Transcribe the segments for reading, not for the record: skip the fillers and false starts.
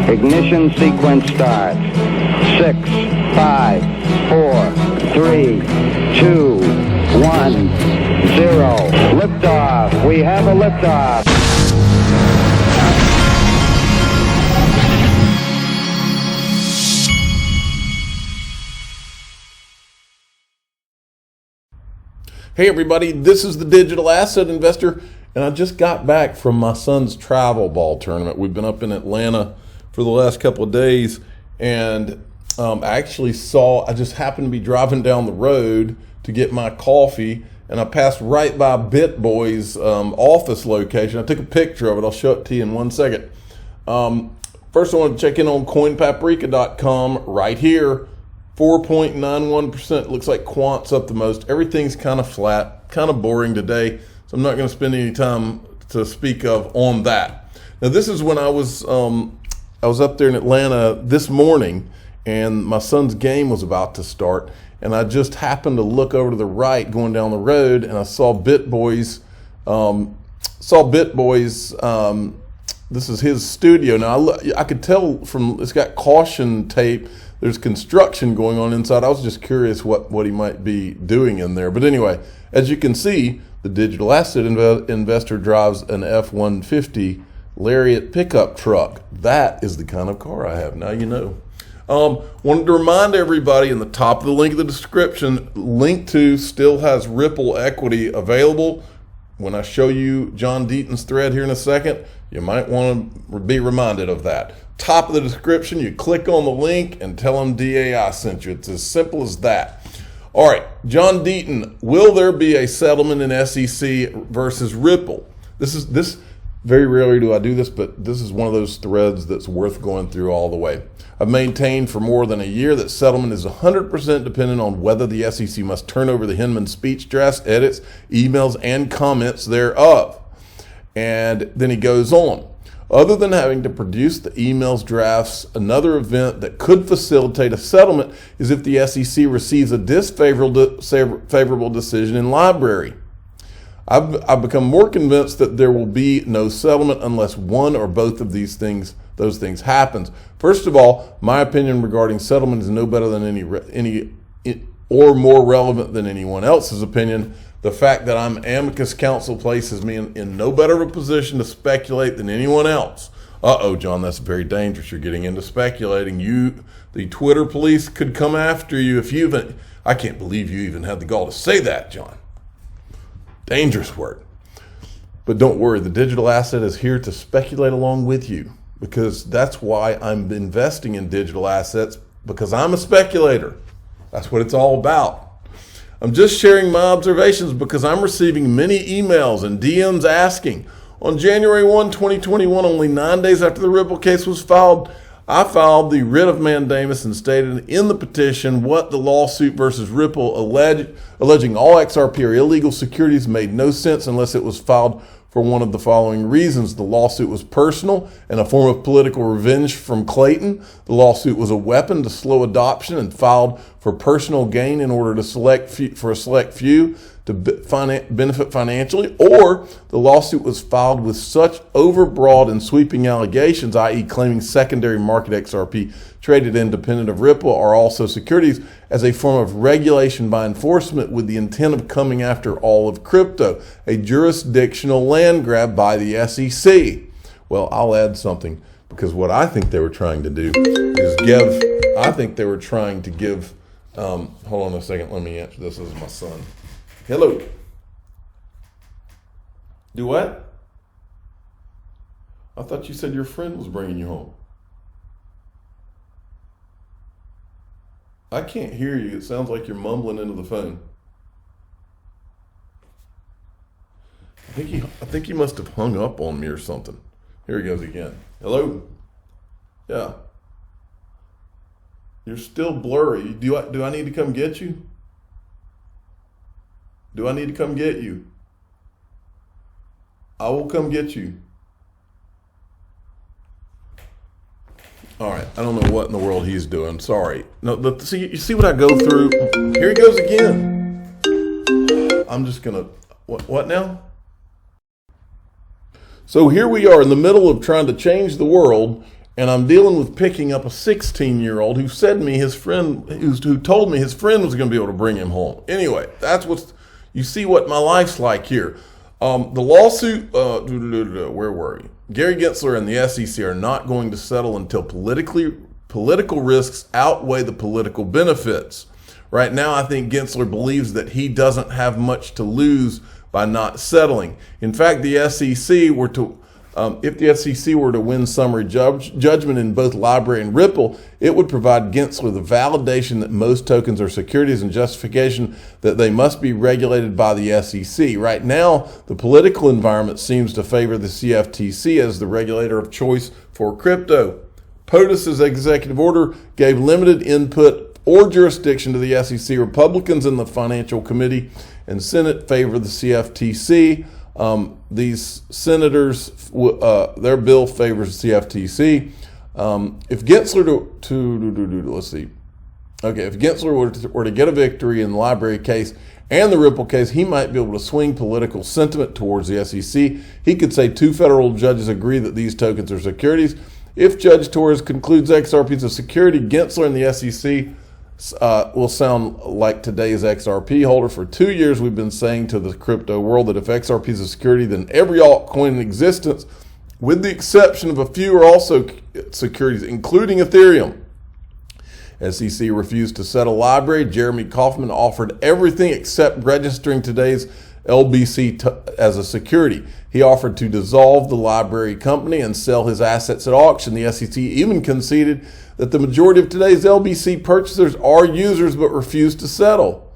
Ignition sequence starts. 6, 5, 4, 3, 2, 1, 0. Liftoff. We have a liftoff. Hey everybody, this is the Digital Asset Investor, and I just got back from my son's travel ball tournament. We've been up in Atlanta for the last couple of days, and I just happened to be driving down the road to get my coffee, and I passed right by BitBoy's office location. I took a picture of it. I'll show it to you in 1 second. First, I want to check in on coinpaprika.com right here. 4.91%. Looks like Quant's up the most. Everything's kind of flat, kind of boring today, so I'm not going to spend any time to speak of on that. Now, this is when I was up there in Atlanta this morning, and my son's game was about to start, and I just happened to look over to the right going down the road, and I saw BitBoy's. This is his studio. Now I could tell from it's got caution tape. There's construction going on inside. I was just curious what he might be doing in there. But anyway, as you can see, the Digital Asset Investor drives an F-150 Lariat pickup truck. That is the kind of car I have. Now you know. Wanted to remind everybody in the top of the link of the description, link to still has Ripple equity available. When I show you John Deaton's thread here in a second, you might want to be reminded of that. Top of the description, you click on the link and tell them DAI sent you. It's as simple as that. All right, John Deaton, will there be a settlement in SEC versus Ripple? This very rarely do I do this, but this is one of those threads that's worth going through all the way. I've maintained for more than a year that settlement is 100% dependent on whether the SEC must turn over the Hinman speech drafts, edits, emails, and comments thereof. And then he goes on. Other than having to produce the emails drafts, another event that could facilitate a settlement is if the SEC receives a disfavorable decision in library. I've become more convinced that there will be no settlement unless one or both of those things happens. First of all, my opinion regarding settlement is no better than any or more relevant than anyone else's opinion. The fact that I'm amicus counsel places me in no better of a position to speculate than anyone else. Uh-oh, John, that's very dangerous. You're getting into speculating. The Twitter police could come after you if I can't believe you even had the gall to say that, John. Dangerous word. But don't worry, the digital asset is here to speculate along with you, because that's why I'm investing in digital assets, because I'm a speculator. That's what it's all about. I'm just sharing my observations because I'm receiving many emails and DMs asking. On January 1, 2021, only 9 days after the Ripple case was filed, I filed the writ of mandamus and stated in the petition what the lawsuit versus Ripple alleging all XRP are illegal securities made no sense unless it was filed for one of the following reasons. The lawsuit was personal and a form of political revenge from Clayton. The lawsuit was a weapon to slow adoption and filed for personal gain in order to select few to benefit financially, or the lawsuit was filed with such overbroad and sweeping allegations, i.e. claiming secondary market XRP traded independent of Ripple are also securities, as a form of regulation by enforcement with the intent of coming after all of crypto, a jurisdictional land grab by the SEC. Well, I'll add something, because what I think they were trying to do is hold on a second, let me answer this. This is my son. Hello. Do what? I thought you said your friend was bringing you home. I can't hear you. It sounds like you're mumbling into the phone. I think he must have hung up on me or something. Here he goes again. Hello? Yeah. You're still blurry. Do I need to come get you? Do I need to come get you? I will come get you. All right, I don't know what in the world he's doing. Sorry. No, you see what I go through? Here he goes again. I'm just gonna, what now? So here we are in the middle of trying to change the world, and I'm dealing with picking up a 16-year-old who said me his friend, who told me his friend was going to be able to bring him home. Anyway, that's what's, you see what my life's like here. The lawsuit, where were we? Gary Gensler and the SEC are not going to settle until political risks outweigh the political benefits. Right now, I think Gensler believes that he doesn't have much to lose by not settling. In fact, the SEC were to, if the SEC were to win summary judgment in both Library and Ripple, it would provide Gensler the validation that most tokens are securities and justification that they must be regulated by the SEC. Right now, the political environment seems to favor the CFTC as the regulator of choice for crypto. POTUS's executive order gave limited input or jurisdiction to the SEC. Republicans in the Financial Committee and Senate favor the CFTC. These senators, their bill favors the CFTC. If Gensler let's see. Okay, if Gensler were to get a victory in the Library case and the Ripple case, he might be able to swing political sentiment towards the SEC. He could say 2 federal judges agree that these tokens are securities. If Judge Torres concludes XRP is a security, Gensler and the SEC will sound like today's XRP holder. For 2 years, we've been saying to the crypto world that if XRP is a security, then every altcoin in existence, with the exception of a few, are also securities, including Ethereum. SEC refused to settle Library. Jeremy Kauffman offered everything except registering today's LBC as a security. He offered to dissolve the Library company and sell his assets at auction. The SEC even conceded that the majority of today's LBC purchasers are users but refused to settle.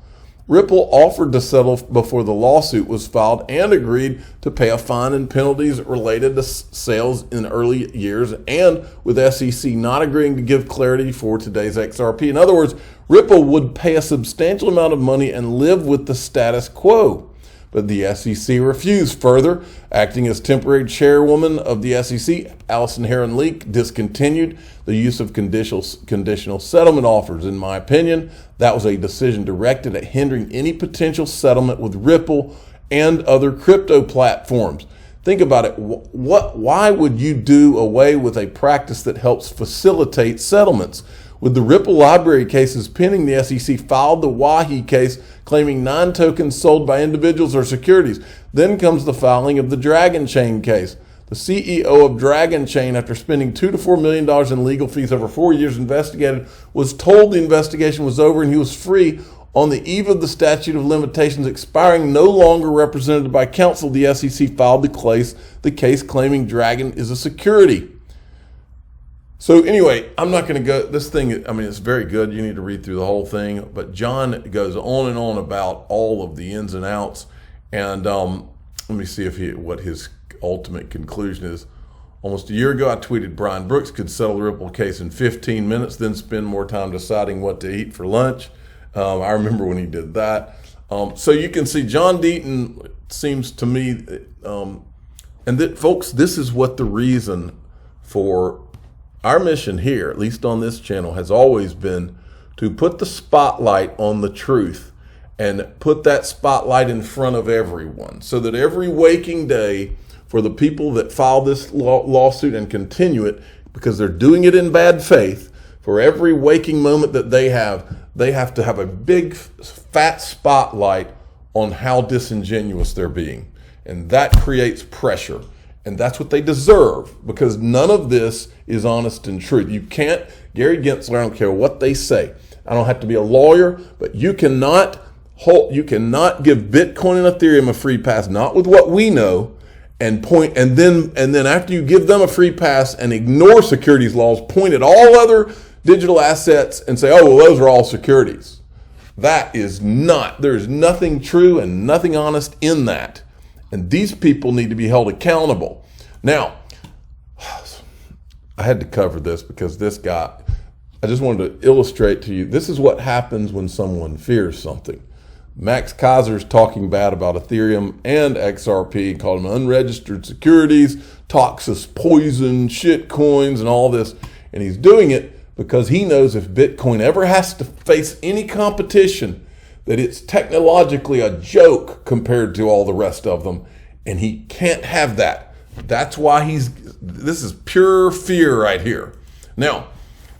Ripple offered to settle before the lawsuit was filed and agreed to pay a fine and penalties related to sales in early years, and with SEC not agreeing to give clarity for today's XRP. In other words, Ripple would pay a substantial amount of money and live with the status quo. But the SEC refused. Further, acting as temporary chairwoman of the SEC, Allison Heron-Leak discontinued the use of conditional settlement offers. In my opinion, that was a decision directed at hindering any potential settlement with Ripple and other crypto platforms. Think about it. Why would you do away with a practice that helps facilitate settlements? With the Ripple Library cases pending, the SEC filed the Wahi case claiming 9 tokens sold by individuals are securities. Then comes the filing of the Dragon Chain case. The CEO of Dragon Chain, after spending $2 to $4 million in legal fees over 4 years investigated, was told the investigation was over and he was free on the eve of the statute of limitations expiring. No longer represented by counsel, the SEC filed the case claiming Dragon is a security. So anyway, I'm not going to go, this thing, I mean, it's very good. You need to read through the whole thing. But John goes on and on about all of the ins and outs. And let me see what his ultimate conclusion is. Almost a year ago, I tweeted Brian Brooks could settle the Ripple case in 15 minutes, then spend more time deciding what to eat for lunch. I remember when he did that. So you can see John Deaton seems to me, and that, folks, this is what the reason for our mission here, at least on this channel, has always been to put the spotlight on the truth and put that spotlight in front of everyone so that every waking day for the people that file this lawsuit and continue it, because they're doing it in bad faith, for every waking moment that they have to have a big fat spotlight on how disingenuous they're being. And that creates pressure. And that's what they deserve, because none of this is honest and true. You can't, Gary Gensler, I don't care what they say. I don't have to be a lawyer, but you cannot give Bitcoin and Ethereum a free pass, not with what we know, and then after you give them a free pass and ignore securities laws, point at all other digital assets and say, oh, well, those are all securities. There's nothing true and nothing honest in that. And these people need to be held accountable. Now, I had to cover this because this guy, I just wanted to illustrate to you, this is what happens when someone fears something. Max Keiser's talking bad about Ethereum and XRP, called them unregistered securities, toxic poison, shit coins, and all this. And he's doing it because he knows if Bitcoin ever has to face any competition, that it's technologically a joke compared to all the rest of them, and he can't have that. That's why this is pure fear right here. Now,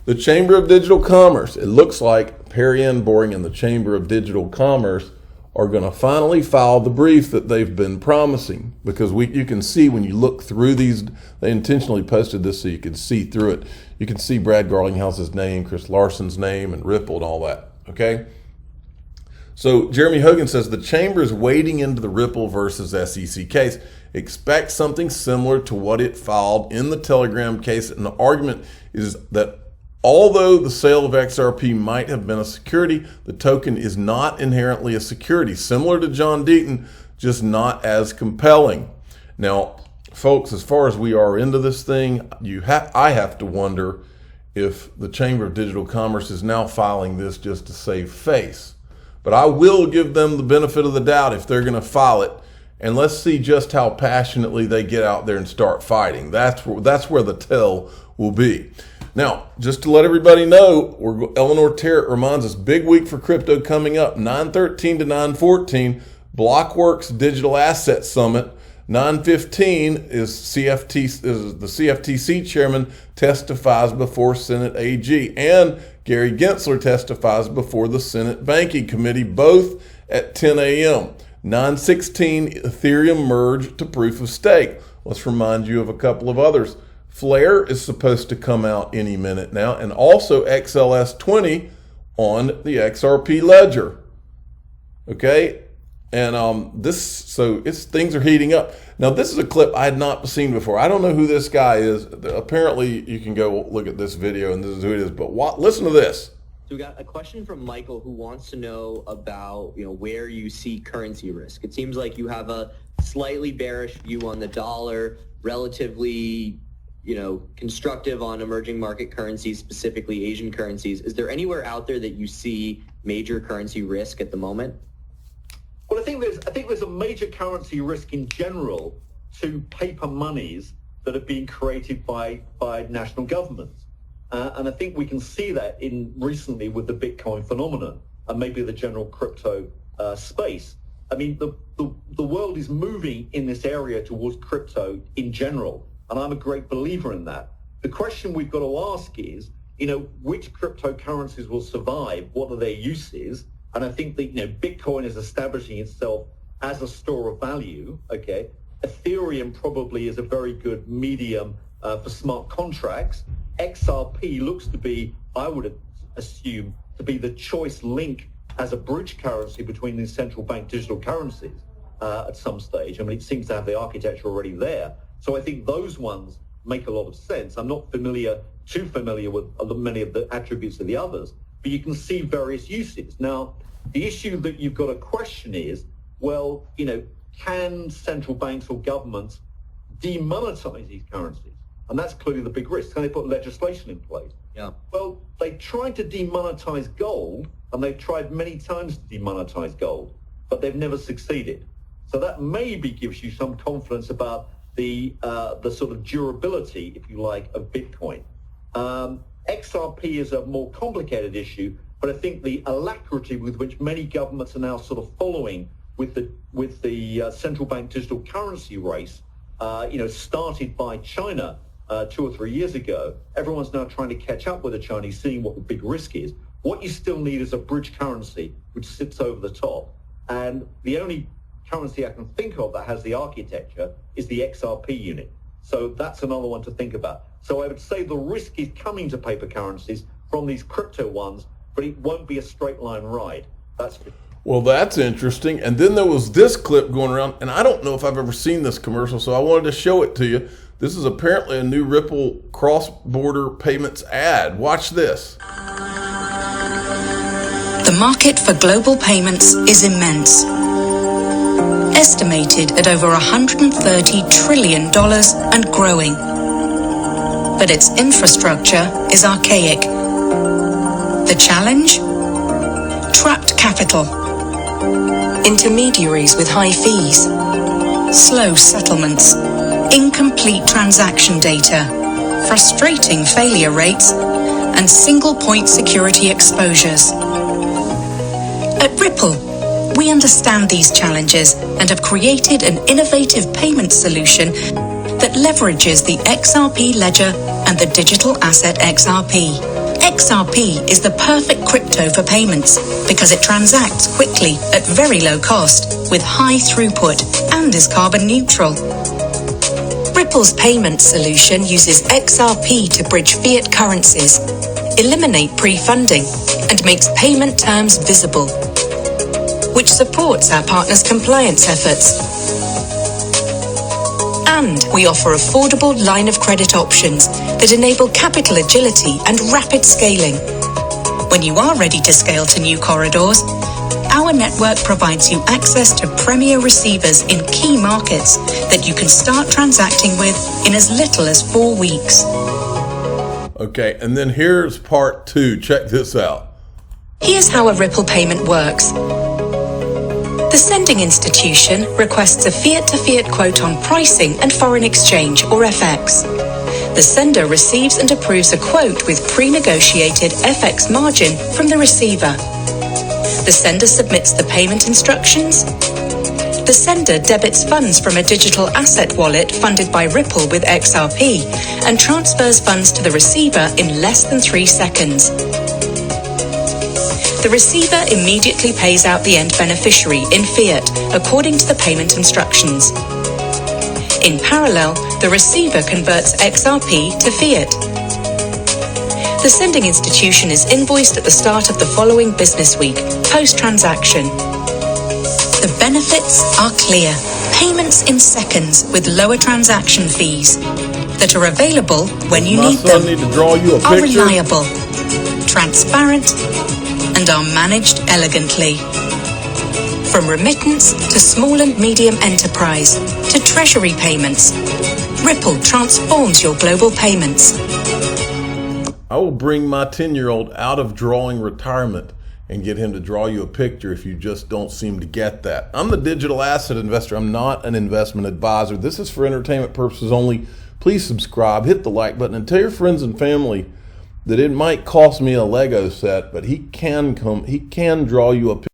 the Chamber of Digital Commerce, it looks like Perry and Boring and the Chamber of Digital Commerce are going to finally file the brief that they've been promising, because you can see when you look through these, they intentionally posted this so you can see through it. You can see Brad Garlinghouse's name, Chris Larson's name, and Ripple and all that, okay? So Jeremy Hogan says the Chamber is wading into the Ripple versus SEC case. Expect something similar to what it filed in the Telegram case, and the argument is that although the sale of XRP might have been a security, the token is not inherently a security, similar to John Deaton, just not as compelling. Now, folks, as far as we are into this thing, I have to wonder if the Chamber of Digital Commerce is now filing this just to save face. But I will give them the benefit of the doubt if they're going to file it, and let's see just how passionately they get out there and start fighting. That's where the tell will be. Now, just to let everybody know, Eleanor Terrett reminds us, big week for crypto coming up, 9/13 to 9/14, Blockworks Digital Asset Summit. 9/15 is the CFTC chairman testifies before Senate AG, and Gary Gensler testifies before the Senate Banking Committee, both at 10 a.m. 9/16, Ethereum merge to proof of stake. Let's remind you of a couple of others. Flare is supposed to come out any minute now, and also XLS20 on the XRP ledger. Okay, and things are heating up. Now, this is a clip I had not seen before. I don't know who this guy is. Apparently, you can go look at this video, and this is who it is. But listen to this. So we got a question from Michael who wants to know about where you see currency risk. It seems like you have a slightly bearish view on the dollar, relatively constructive on emerging market currencies, specifically Asian currencies. Is there anywhere out there that you see major currency risk at the moment? Well, I think there's a major currency risk in general to paper monies that are being created by national governments. And I think we can see that recently with the Bitcoin phenomenon and maybe the general crypto space. I mean, the world is moving in this area towards crypto in general, and I'm a great believer in that. The question we've got to ask is, which cryptocurrencies will survive? What are their uses? And I think that Bitcoin is establishing itself as a store of value. Okay, Ethereum probably is a very good medium for smart contracts. XRP looks to be, I would assume, to be the choice link as a bridge currency between these central bank digital currencies at some stage. I mean, it seems to have the architecture already there. So I think those ones make a lot of sense. I'm not too familiar with many of the attributes of the others, but you can see various uses. Now, the issue that you've got to question is, well, can central banks or governments demonetize these currencies? And that's clearly the big risk. Can they put legislation in place? Yeah. Well, they tried to demonetize gold, and they've tried many times to demonetize gold, but they've never succeeded. So that maybe gives you some confidence about the sort of durability, if you like, of Bitcoin. XRP is a more complicated issue, but I think the alacrity with which many governments are now sort of following with the central bank digital currency race, started by China 2 or 3 years ago. Everyone's now trying to catch up with the Chinese, seeing what the big risk is. What you still need is a bridge currency which sits over the top. And the only currency I can think of that has the architecture is the XRP unit. So that's another one to think about. So I would say the risk is coming to paper currencies from these crypto ones, but it won't be a straight line ride. Well, that's interesting. And then there was this clip going around, and I don't know if I've ever seen this commercial, so I wanted to show it to you. This is apparently a new Ripple cross-border payments ad. Watch this. The market for global payments is immense. Estimated at over $130 trillion and growing. But its infrastructure is archaic. The challenge? Trapped capital. Intermediaries with high fees. Slow settlements. Incomplete transaction data. Frustrating failure rates. And single-point security exposures. At Ripple, we understand these challenges and have created an innovative payment solution that leverages the XRP ledger and the digital asset XRP. XRP is the perfect crypto for payments because it transacts quickly at very low cost with high throughput and is carbon neutral. Ripple's payment solution uses XRP to bridge fiat currencies, eliminate pre-funding, and makes payment terms visible, which supports our partners' compliance efforts. And we offer affordable line of credit options that enable capital agility and rapid scaling. When you are ready to scale to new corridors, our network provides you access to premier receivers in key markets that you can start transacting with in as little as 4 weeks. Okay, and then here's part 2. Check this out. Here's how a Ripple payment works. The sending institution requests a fiat-to-fiat quote on pricing and foreign exchange, or FX. The sender receives and approves a quote with pre-negotiated FX margin from the receiver. The sender submits the payment instructions. The sender debits funds from a digital asset wallet funded by Ripple with XRP and transfers funds to the receiver in less than 3 seconds. The receiver immediately pays out the end beneficiary in fiat according to the payment instructions. In parallel, the receiver converts XRP to fiat. The sending institution is invoiced at the start of the following business week, post-transaction. The benefits are clear. Payments in seconds with lower transaction fees that are available when you need them, need to draw you a are picture. reliable, transparent, and are managed elegantly. From remittance to small and medium enterprise to treasury payments, Ripple transforms your global payments. I will bring my 10-year-old out of drawing retirement and get him to draw you a picture if you just don't seem to get that. I'm the digital asset investor. I'm not an investment advisor. This is for entertainment purposes only. Please subscribe, hit the like button, and tell your friends and family that it might cost me a Lego set, but he can draw you a picture.